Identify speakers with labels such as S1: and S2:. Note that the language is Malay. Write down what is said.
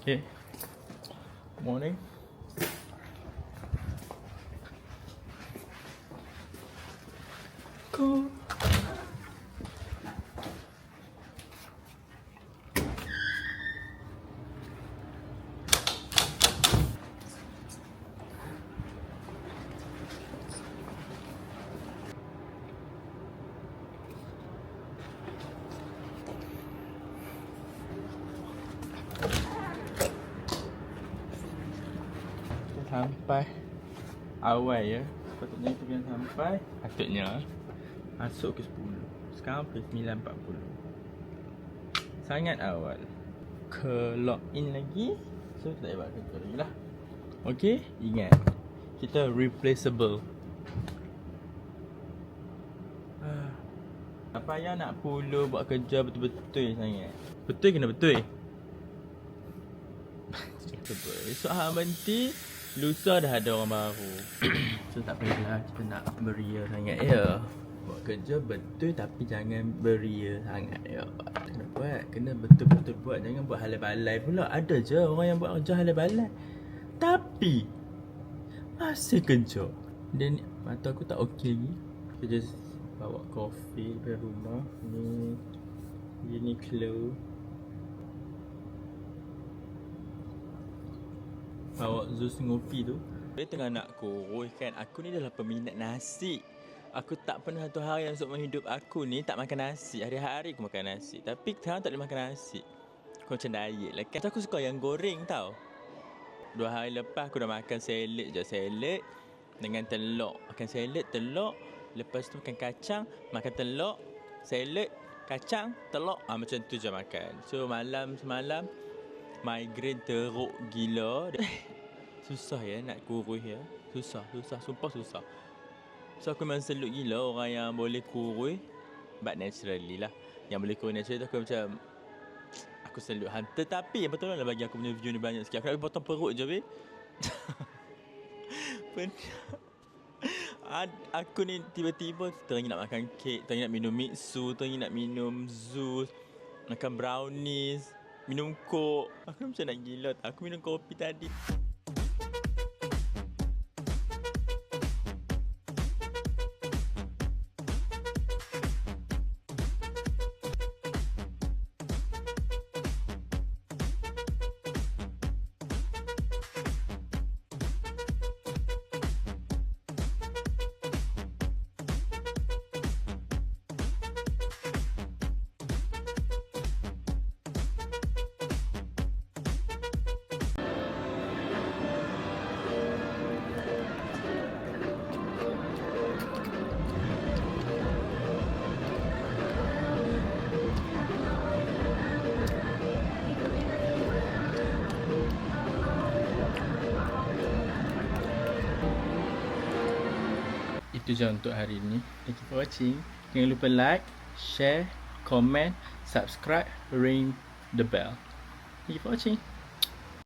S1: Okay. Morning. Cool. Sampai awal ya. Sepatutnya kita kena sampai. Patutnya masuk ke 10. Sekarang ke 9.40. Sangat awal. Ke login lagi. So tak payah buat kerja lagi lah. Okay, ingat kita replaceable. Tak payah nak pula buat kerja betul-betul sangat. Betul kena betul. Esok hang berhenti, lusa dah ada orang baru. So tak payahlah kita nak beria sangat ya. Buat kerja betul tapi jangan beria sangat ya. Kena buat, kena betul-betul buat. Jangan buat halai-balai pula. Ada je orang yang buat kerja halai-balai tapi masih kerja. Dan mata aku tak okey lagi. Aku just bawa kopi dari rumah. Ni Uniqlo. Bawa Zeus ngopi tu. Dia tengah nak kurus kan. Aku ni adalah peminat nasi. Aku tak pernah satu hari dalam seumur hidup aku ni tak makan nasi. Hari-hari aku makan nasi. Tapi sekarang tak boleh makan nasi. Aku macam diet lah kan. Aku suka yang goreng tau. 2 hari lepas aku dah makan salad je. Salad dengan telur. Makan salad, telur. Lepas tu makan kacang, makan telur, salad, kacang, telur. Macam tu je makan. So malam semalam migraine teruk gila. Susah ya nak kurus ya. Susah, sumpah susah. So aku memang selut gila orang yang boleh kurus but naturally lah. Yang boleh kurus naturally tu aku macam aku selut han. Tetapi yang betul lah bagi aku punya view ni banyak sikit. Aku nak potong perut je weh. Aku ni tiba-tiba teringin nak makan kek, teringin nak minum mixu, teringin nak minum Zeus, makan brownies, minum kok. Aku macam nak gila. Aku minum kopi tadi. Itu je untuk hari ini. Thank you for watching. Jangan lupa like, share, comment, subscribe, ring the bell. Thank you for watching.